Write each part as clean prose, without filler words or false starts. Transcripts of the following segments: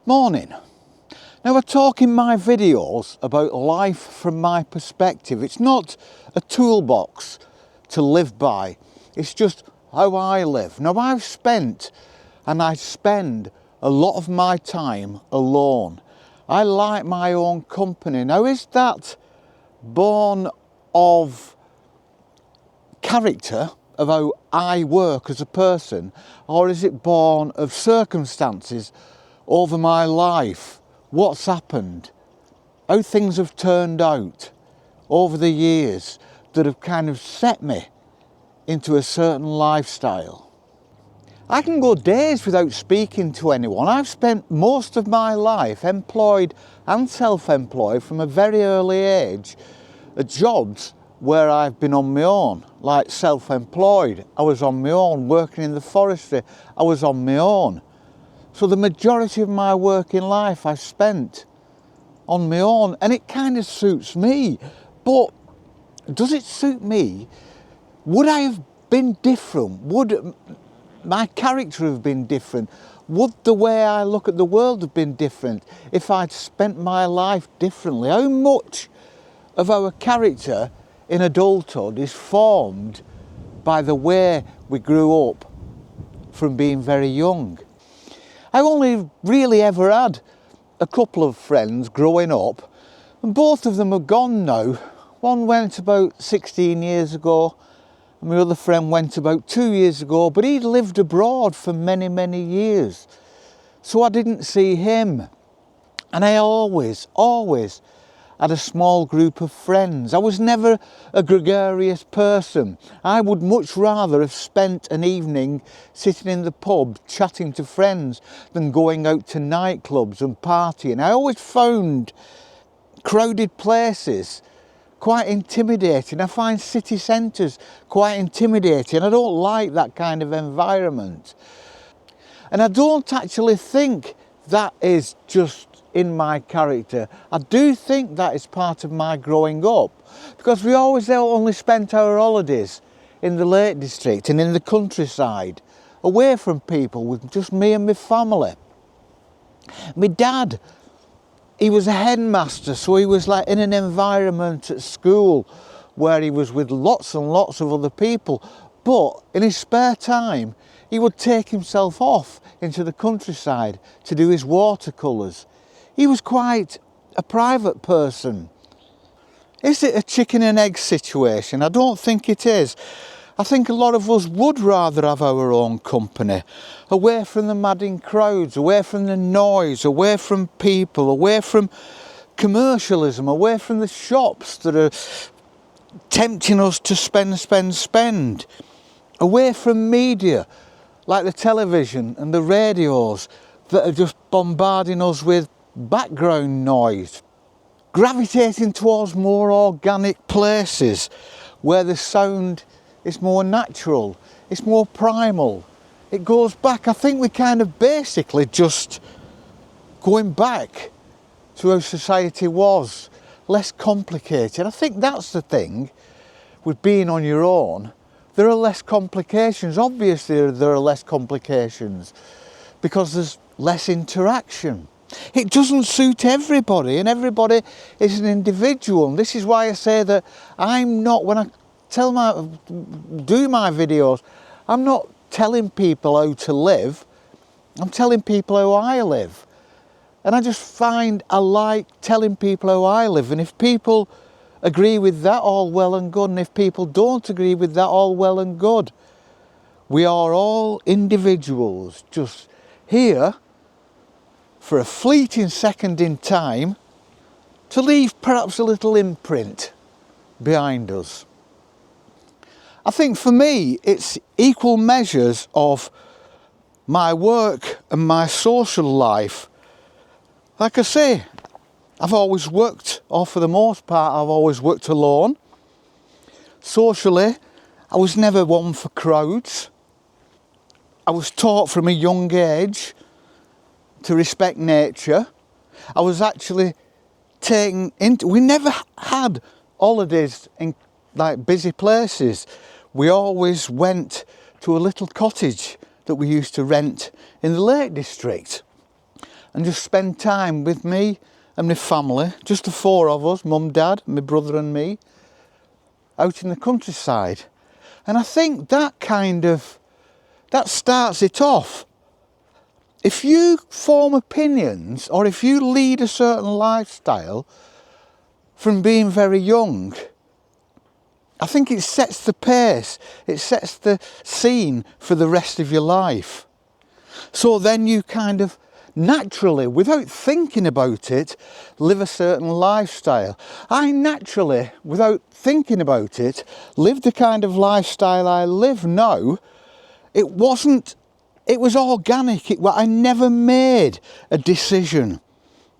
Morning. Now I talk in my videos about life from my perspective. It's not a toolbox to live by. It's just how I live. Now I've spent and I spend a lot of my time alone. I like my own company. Now is that born of character, of how I work as a person, or is it born of circumstances over my life, what's happened, how things have turned out over the years that have kind of set me into a certain lifestyle? I can go days without speaking to anyone. I've spent most of my life employed and self-employed from a very early age at jobs where I've been on my own, like self-employed. I was on my own, working in the forestry, I was on my own. So the majority of my working life I spent on my own, and it kind of suits me. But does it suit me? Would I have been different? Would my character have been different? Would the way I look at the world have been different if I'd spent my life differently? How much of our character in adulthood is formed by the way we grew up from being very young? I only really ever had a couple of friends growing up, and both of them are gone now. One went about 16 years ago, and my other friend went about 2 years ago, but he'd lived abroad for many years, so I didn't see him. And I always had a small group of friends. I was never a gregarious person. I would much rather have spent an evening sitting in the pub chatting to friends than going out to nightclubs and partying. I always found crowded places quite intimidating. I find city centres quite intimidating. I don't like that kind of environment. And I don't actually think that is just in my character. I do think that is part of my growing up, because we always only spent our holidays in the Lake District and in the countryside, away from people, with just me and my family. My dad, he was a headmaster, so he was like in an environment at school where he was with lots and lots of other people, but in his spare time he would take himself off into the countryside to do his watercolours. He was quite a private person. Is it a chicken and egg situation? I don't think it is. I think a lot of us would rather have our own company, away from the madding crowds, away from the noise, away from people, away from commercialism, away from the shops that are tempting us to spend, away from media like the television and the radios that are just bombarding us with background noise, gravitating towards more organic places where the sound is more natural, it's more primal, it goes back. I think we kind of basically just going back to how society was, less complicated. I think that's the thing with being on your own. There are less complications. Obviously there are less complications because there's less interaction. It doesn't suit everybody, and everybody is an individual. And this is why I say that I'm not, when I do my videos, I'm not telling people how to live, I'm telling people how I live. And I just find I like telling people how I live, and if people agree with that, all well and good, and if people don't agree with that, all well and good. We are all individuals, just here for a fleeting second in time to leave perhaps a little imprint behind us. I think for me it's equal measures of my work and my social life. Like I say, I've always worked, or for the most part I've always worked alone. Socially, I was never one for crowds. I was taught from a young age to respect nature. I was actually taken into, we never had holidays in like busy places. We always went to a little cottage that we used to rent in the Lake District. and just spend time with me and my family, just the four of us, mum, dad, my brother and me, out in the countryside. And I think that starts it off. If you form opinions or if you lead a certain lifestyle from being very young, I think it sets the pace, it sets the scene for the rest of your life. So then you kind of naturally, without thinking about it, live a certain lifestyle. I naturally, without thinking about it, live the kind of lifestyle I live now. It was organic. I never made a decision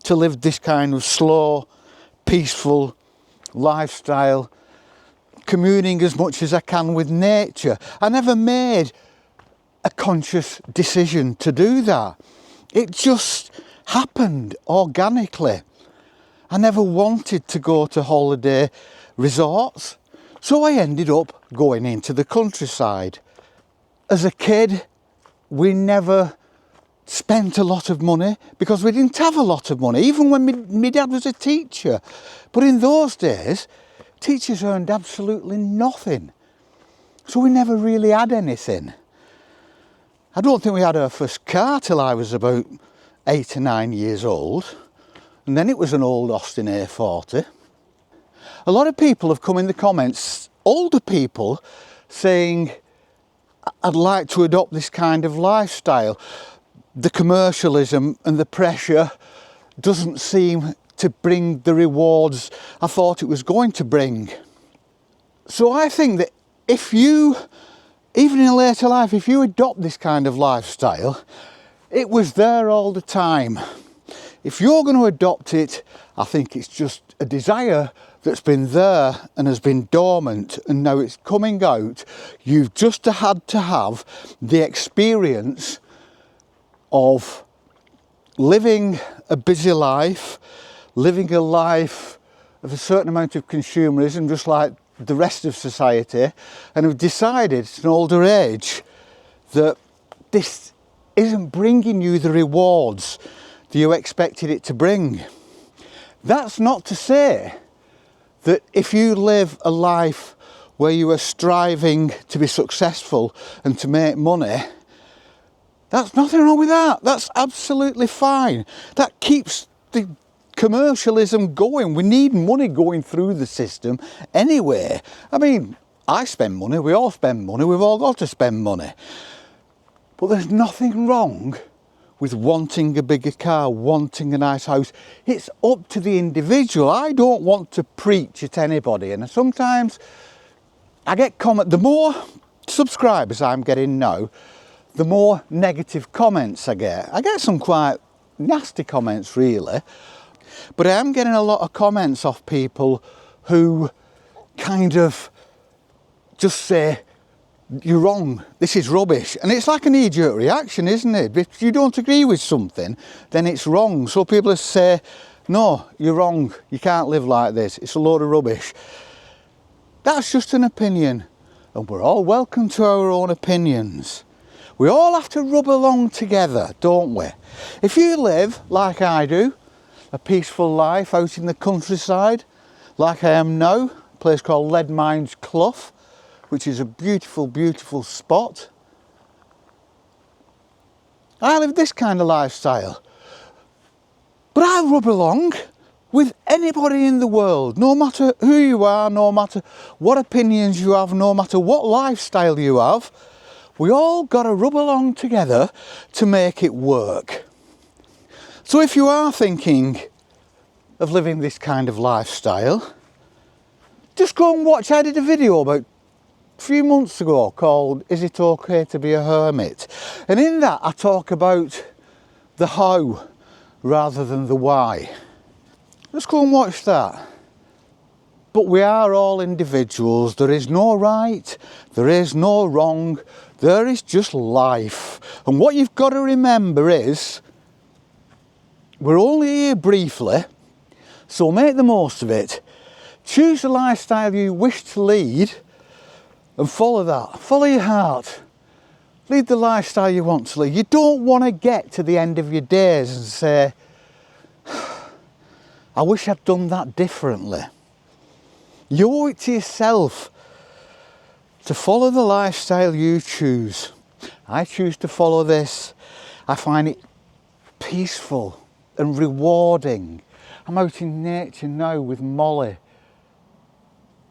to live this kind of slow, peaceful lifestyle, communing as much as I can with nature. I never made a conscious decision to do that. It just happened organically. I never wanted to go to holiday resorts, so I ended up going into the countryside. As a kid, we never spent a lot of money because we didn't have a lot of money, even when my dad was a teacher. But in those days, teachers earned absolutely nothing. So we never really had anything. I don't think we had our first car till I was about 8 or 9 years old. And then it was an old Austin A40. A lot of people have come in the comments, older people, saying, I'd like to adopt this kind of lifestyle. The commercialism and the pressure doesn't seem to bring the rewards I thought it was going to bring. So I think that if you, even in later life, if you adopt this kind of lifestyle, it was there all the time. If you're going to adopt it, I think it's just a desire that's been there and has been dormant and now it's coming out. You've just had to have the experience of living a busy life, living a life of a certain amount of consumerism, just like the rest of society, and have decided at an older age that this isn't bringing you the rewards that you expected it to bring. That's not to say that if you live a life where you are striving to be successful and to make money, that's nothing wrong with that. That's absolutely fine. That keeps the commercialism going. We need money going through the system anyway. I mean, I spend money, we all spend money, we've all got to spend money. But there's nothing wrong with wanting a bigger car, wanting a nice house. It's up to the individual. I don't want to preach at anybody, and sometimes I get the more subscribers I'm getting now, the more negative comments I get. I get some quite nasty comments really, but I am getting a lot of comments off people who kind of just say, you're wrong, this is rubbish. And it's like a knee-jerk reaction, isn't it? If you don't agree with something, then it's wrong. So people say, no, you're wrong, you can't live like this, it's a load of rubbish. That's just an opinion, and we're all welcome to our own opinions. We all have to rub along together, don't we? If you live, like I do, a peaceful life out in the countryside, like I am now, a place called Lead Mines Clough, which is a beautiful, beautiful spot. I live this kind of lifestyle. But I rub along with anybody in the world, no matter who you are, no matter what opinions you have, no matter what lifestyle you have. We all got to rub along together to make it work. So if you are thinking of living this kind of lifestyle, just go and watch. I did a video about a few months ago called Is It Okay to Be a Hermit? And in that I talk about the how rather than the why. Just go and watch that. But we are all individuals. There is no right, there is no wrong, there is just life. And what you've got to remember is we're only here briefly, so make the most of it. Choose the lifestyle you wish to lead and follow that. Follow your heart. Lead the lifestyle you want to lead. You don't want to get to the end of your days and say, I wish I'd done that differently. You owe it to yourself to follow the lifestyle you choose. I choose to follow this. I find it peaceful and rewarding. I'm out in nature now with Molly.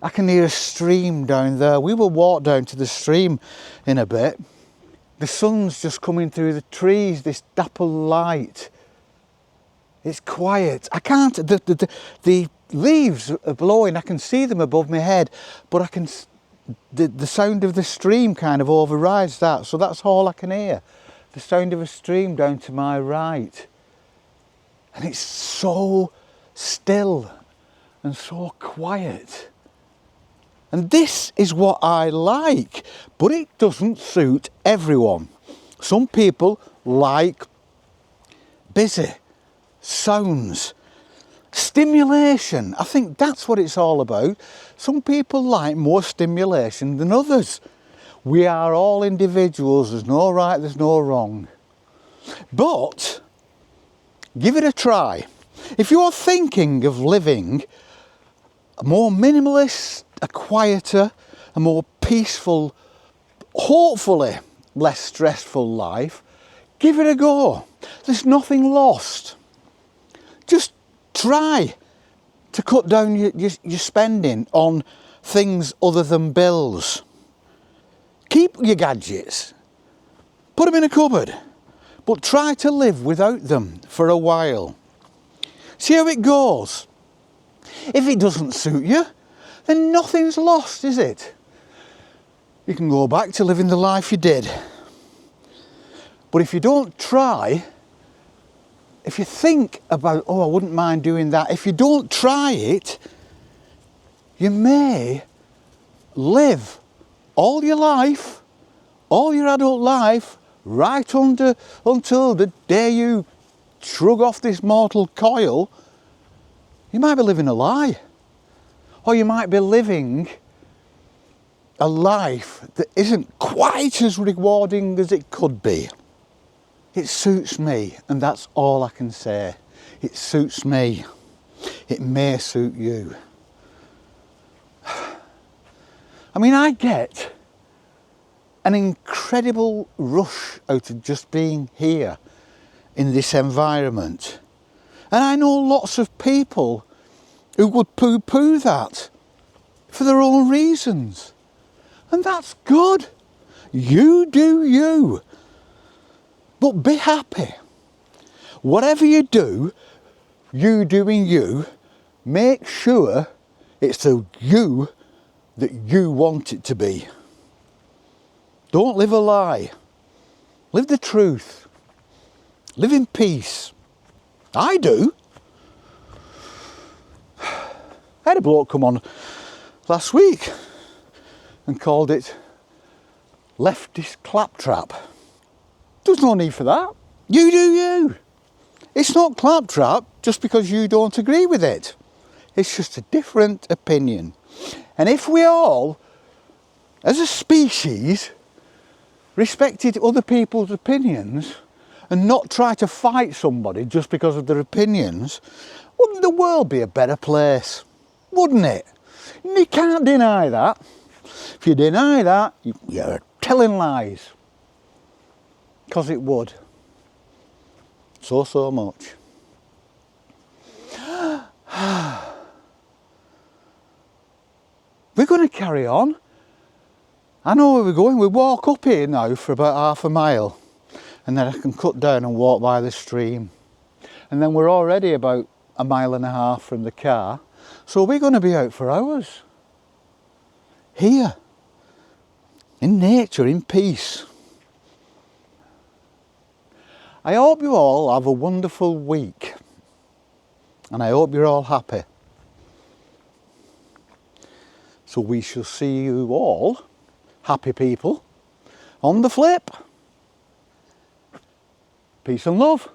I can hear a stream down there. We will walk down to the stream in a bit. The sun's just coming through the trees, this dapple light. It's quiet. I can't, the leaves are blowing, I can see them above my head, but I can, the sound of the stream kind of overrides that, so that's all I can hear. The sound of a stream down to my right. And it's so still and so quiet. And this is what I like, but it doesn't suit everyone. Some people like busy, sounds, stimulation. I think that's what it's all about. Some people like more stimulation than others. We are all individuals, there's no right, there's no wrong. But give it a try. If you're thinking of living a more minimalist, a quieter, a more peaceful, hopefully less stressful life, give it a go. There's nothing lost. Just try to cut down your spending on things other than bills. Keep your gadgets, put them in a cupboard, but try to live without them for a while. See how it goes. If it doesn't suit you, then nothing's lost, is it? You can go back to living the life you did. But if you don't try, if you think about, oh, I wouldn't mind doing that, if you don't try it, you may live all your life, all your adult life, right until the day you shrug off this mortal coil. You might be living a lie. Or you might be living a life that isn't quite as rewarding as it could be. It suits me, and that's all I can say. It suits me. It may suit you. I mean, I get an incredible rush out of just being here in this environment. And I know lots of people who would poo-poo that for their own reasons. And that's good. You do you. But be happy. Whatever you do, you doing you, make sure it's the you that you want it to be. Don't live a lie. Live the truth. Live in peace. I do. I had a bloke come on last week and called it leftist claptrap. There's no need for that. You do you. It's not claptrap just because you don't agree with it. It's just a different opinion. And if we all, as a species, respected other people's opinions and not try to fight somebody just because of their opinions, wouldn't the world be a better place? Wouldn't it? You can't deny that. If you deny that, you're telling lies. Because it would. So much. We're going to carry on. I know where we're going. We walk up here now for about half a mile. And then I can cut down and walk by the stream. And then we're already about a mile and a half from the car. So we're going to be out for hours. Here. In nature, in peace. I hope you all have a wonderful week. And I hope you're all happy. So we shall see you all, happy people, on the flip. Peace and love.